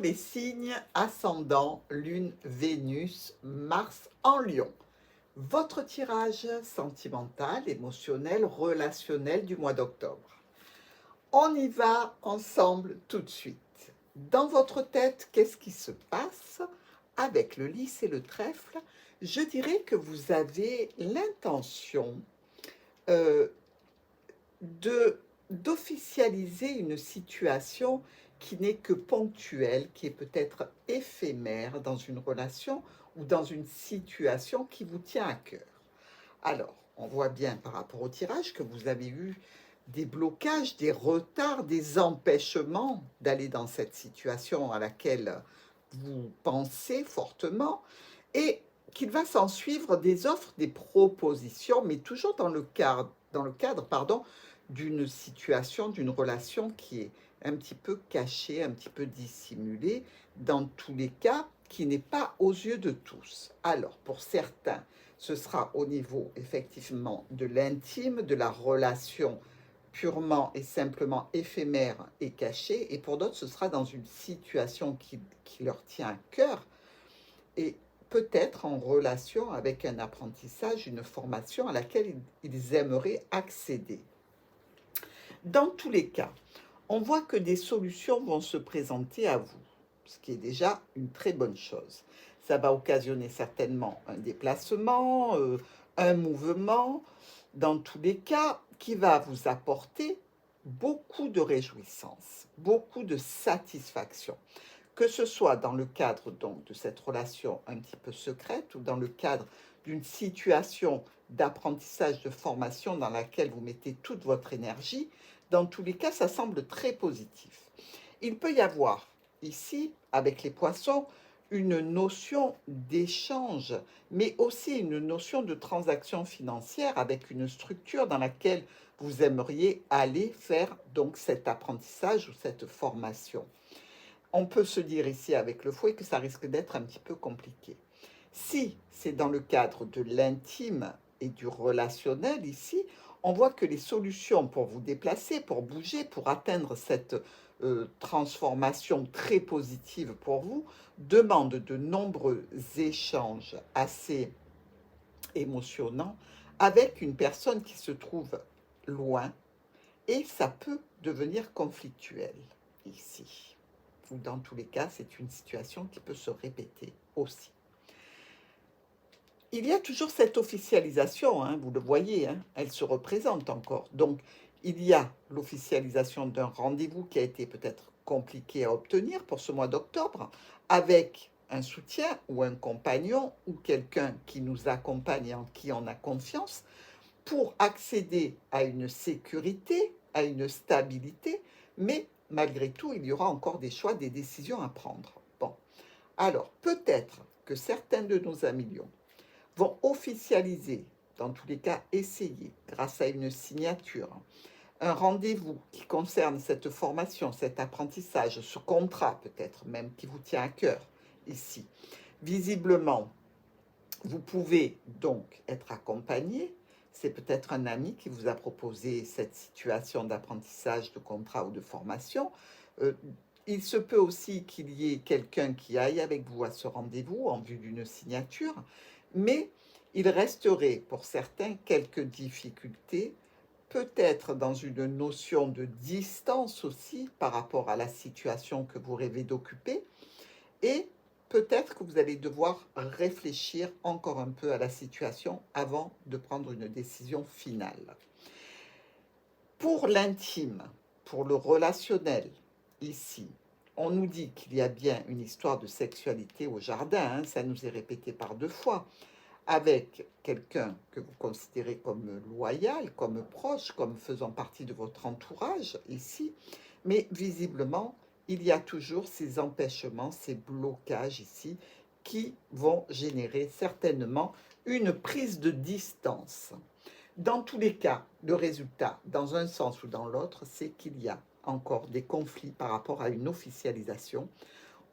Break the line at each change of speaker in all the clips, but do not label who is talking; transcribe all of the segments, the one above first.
les signes ascendant Lune, Vénus, Mars en Lion. Votre tirage sentimental, émotionnel, relationnel du mois d'octobre. On y va ensemble tout de suite. Dans votre tête, qu'est-ce qui se passe? Avec le lys et le trèfle, je dirais que vous avez l'intention euh, d'officialiser une situation qui n'est que ponctuelle, qui est peut-être éphémère dans une relation ou dans une situation qui vous tient à cœur. Alors, on voit bien par rapport au tirage que vous avez eu des blocages, des retards, des empêchements d'aller dans cette situation à laquelle vous pensez fortement et qu'il va s'en suivre des offres, des propositions, mais toujours dans le cadre d'une situation, d'une relation qui est un petit peu cachée, un petit peu dissimulée, dans tous les cas, qui n'est pas aux yeux de tous. Alors, pour certains, ce sera au niveau effectivement de l'intime, de la relation purement et simplement éphémère et cachée, et pour d'autres, ce sera dans une situation qui leur tient à cœur, et peut-être en relation avec un apprentissage, une formation à laquelle ils aimeraient accéder. Dans tous les cas, on voit que des solutions vont se présenter à vous, ce qui est déjà une très bonne chose. Ça va occasionner certainement un déplacement, un mouvement, dans tous les cas, qui va vous apporter beaucoup de réjouissance, beaucoup de satisfaction, que ce soit dans le cadre donc de cette relation un petit peu secrète ou dans le cadre d'une situation d'apprentissage, de formation dans laquelle vous mettez toute votre énergie. Dans tous les cas, ça semble très positif. Il peut y avoir ici, avec les poissons, une notion d'échange, mais aussi une notion de transaction financière avec une structure dans laquelle vous aimeriez aller faire donc cet apprentissage ou cette formation. On peut se dire ici avec le fouet que ça risque d'être un petit peu compliqué. Si c'est dans le cadre de l'intime et du relationnel ici, on voit que les solutions pour vous déplacer, pour bouger, pour atteindre cette transformation très positive pour vous, demandent de nombreux échanges assez émotionnants avec une personne qui se trouve loin, et ça peut devenir conflictuel ici. Ou dans tous les cas, c'est une situation qui peut se répéter aussi. Il y a toujours cette officialisation, hein, vous le voyez, hein, elle se représente encore. Donc, il y a l'officialisation d'un rendez-vous qui a été peut-être compliqué à obtenir pour ce mois d'octobre, avec un soutien ou un compagnon ou quelqu'un qui nous accompagne et en qui on a confiance, pour accéder à une sécurité, à une stabilité, mais malgré tout, il y aura encore des choix, des décisions à prendre. Bon, alors peut-être que certains de nos amis lions vont officialiser, dans tous les cas essayer, grâce à une signature, un rendez-vous qui concerne cette formation, cet apprentissage, ce contrat peut-être même qui vous tient à cœur ici. Visiblement, vous pouvez donc être accompagné. C'est peut-être un ami qui vous a proposé cette situation d'apprentissage, de contrat ou de formation. Euh, il se peut aussi qu'il y ait quelqu'un qui aille avec vous à ce rendez-vous en vue d'une signature, mais il resterait pour certains quelques difficultés, peut-être dans une notion de distance aussi par rapport à la situation que vous rêvez d'occuper, et peut-être que vous allez devoir réfléchir encore un peu à la situation avant de prendre une décision finale. Pour l'intime, pour le relationnel, ici, on nous dit qu'il y a bien une histoire de sexualité au jardin, hein, ça nous est répété par 2 fois, avec quelqu'un que vous considérez comme loyal, comme proche, comme faisant partie de votre entourage ici, mais visiblement, il y a toujours ces empêchements, ces blocages ici, qui vont générer certainement une prise de distance. Dans tous les cas, le résultat, dans un sens ou dans l'autre, c'est qu'il y a encore des conflits par rapport à une officialisation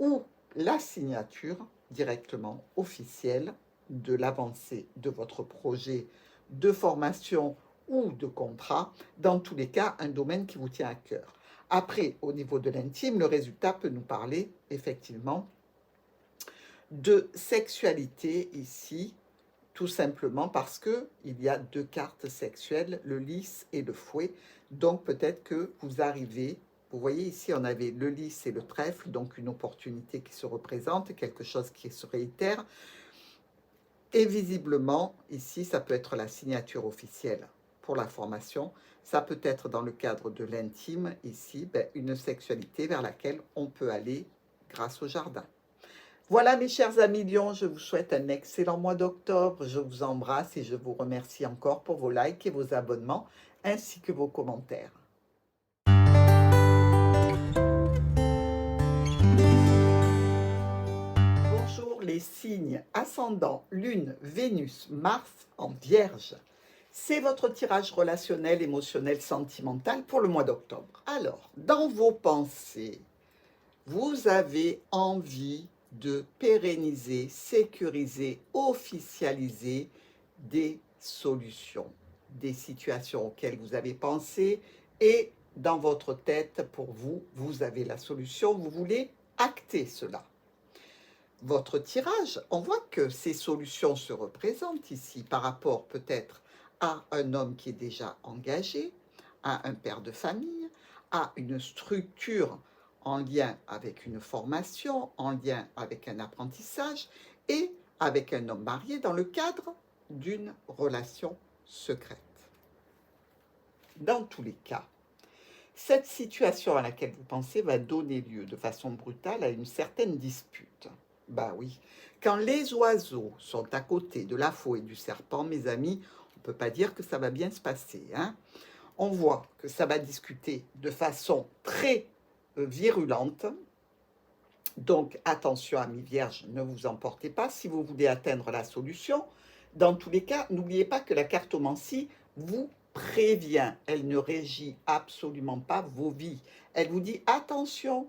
ou la signature directement officielle de l'avancée de votre projet de formation ou de contrat, dans tous les cas, un domaine qui vous tient à cœur. Après, au niveau de l'intime, le résultat peut nous parler effectivement de sexualité ici, tout simplement parce que il y a deux cartes sexuelles, le lys et le fouet. Donc peut-être que vous arrivez, vous voyez ici on avait le lys et le trèfle, donc une opportunité qui se représente, quelque chose qui se réitère. Et visiblement, ici, ça peut être la signature officielle pour la formation. Ça peut être dans le cadre de l'intime, ici, une sexualité vers laquelle on peut aller grâce au jardin. Voilà mes chers amis Lions, je vous souhaite un excellent mois d'octobre. Je vous embrasse et je vous remercie encore pour vos likes et vos abonnements, ainsi que vos commentaires. Bonjour les signes ascendant, Lune, Vénus, Mars en Vierge. C'est votre tirage relationnel, émotionnel, sentimental pour le mois d'octobre. Alors, dans vos pensées, vous avez envie de pérenniser, sécuriser, officialiser des solutions, des situations auxquelles vous avez pensé et dans votre tête, pour vous, vous avez la solution, vous voulez acter cela. Votre tirage, on voit que ces solutions se représentent ici par rapport peut-être à un homme qui est déjà engagé, à un père de famille, à une structure en lien avec une formation, en lien avec un apprentissage et avec un homme marié dans le cadre d'une relation secrète. Dans tous les cas, cette situation à laquelle vous pensez va donner lieu de façon brutale à une certaine dispute. Bah oui, quand les oiseaux sont à côté de la faux et du serpent, mes amis, on ne peut pas dire que ça va bien se passer. Hein. On voit que ça va discuter de façon très virulente. Donc attention amis vierges, ne vous emportez pas si vous voulez atteindre la solution. Dans tous les cas, n'oubliez pas que la cartomancie vous prévient. Elle ne régit absolument pas vos vies. Elle vous dit attention,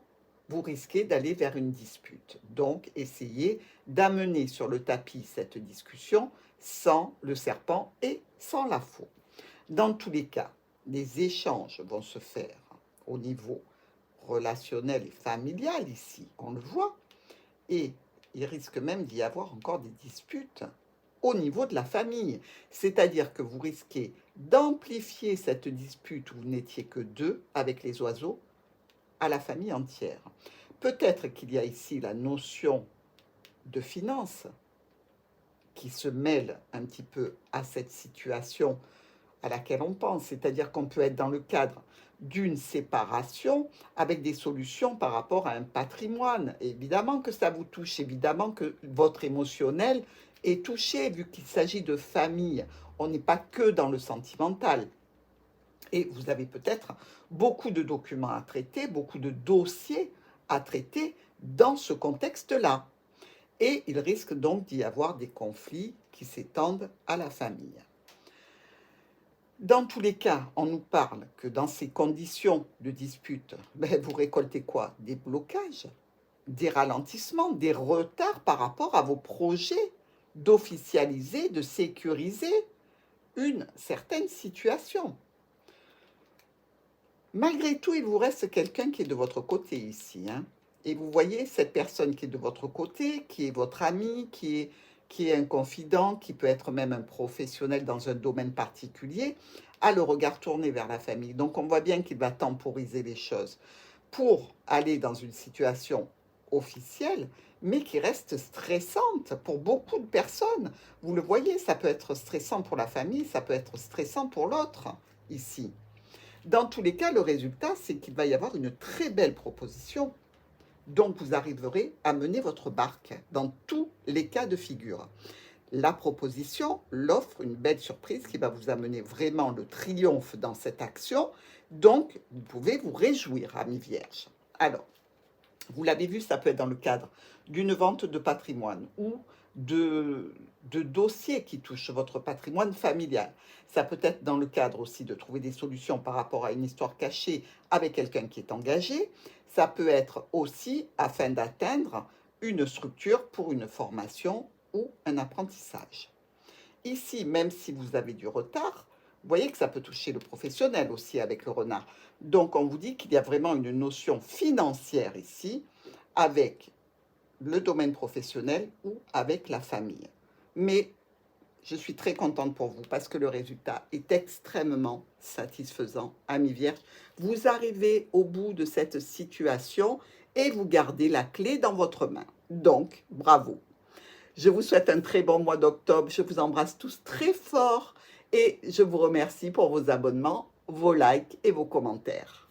vous risquez d'aller vers une dispute. Donc, essayez d'amener sur le tapis cette discussion sans le serpent et sans la faux. Dans tous les cas, les échanges vont se faire au niveau relationnel et familial ici, on le voit, et il risque même d'y avoir encore des disputes au niveau de la famille. C'est-à-dire que vous risquez d'amplifier cette dispute où vous n'étiez que deux avec les oiseaux à la famille entière. Peut-être qu'il y a ici la notion de finance qui se mêle un petit peu à cette situation à laquelle on pense, c'est-à-dire qu'on peut être dans le cadre d'une séparation avec des solutions par rapport à un patrimoine. Évidemment que ça vous touche, évidemment que votre émotionnel est touché vu qu'il s'agit de famille. On n'est pas que dans le sentimental. Et vous avez peut-être beaucoup de documents à traiter, beaucoup de dossiers à traiter dans ce contexte-là. Et il risque donc d'y avoir des conflits qui s'étendent à la famille. Dans tous les cas, on nous parle que dans ces conditions de dispute, vous récoltez quoi? Des blocages, des ralentissements, des retards par rapport à vos projets d'officialiser, de sécuriser une certaine situation. Malgré tout, il vous reste quelqu'un qui est de votre côté ici. Hein. Et vous voyez cette personne qui est de votre côté, qui est votre ami, qui est un confident, qui peut être même un professionnel dans un domaine particulier, a le regard tourné vers la famille. Donc on voit bien qu'il va temporiser les choses pour aller dans une situation officielle, mais qui reste stressante pour beaucoup de personnes. Vous le voyez, ça peut être stressant pour la famille, ça peut être stressant pour l'autre ici. Dans tous les cas, le résultat, c'est qu'il va y avoir une très belle proposition. Donc, vous arriverez à mener votre barque dans tous les cas de figure. La proposition, l'offre, une belle surprise qui va vous amener vraiment le triomphe dans cette action. Donc, vous pouvez vous réjouir, amis vierges. Alors, vous l'avez vu, ça peut être dans le cadre d'une vente de patrimoine ou de dossiers qui touchent votre patrimoine familial. Ça peut être dans le cadre aussi de trouver des solutions par rapport à une histoire cachée avec quelqu'un qui est engagé. Ça peut être aussi afin d'atteindre une structure pour une formation ou un apprentissage. Ici, même si vous avez du retard, Vous voyez que ça peut toucher le professionnel aussi avec le renard. Donc, on vous dit qu'il y a vraiment une notion financière ici avec le domaine professionnel ou avec la famille. Mais je suis très contente pour vous parce que le résultat est extrêmement satisfaisant, amis vierges. Vous arrivez au bout de cette situation et vous gardez la clé dans votre main. Donc, bravo. Je vous souhaite un très bon mois d'octobre. Je vous embrasse tous très fort et je vous remercie pour vos abonnements, vos likes et vos commentaires.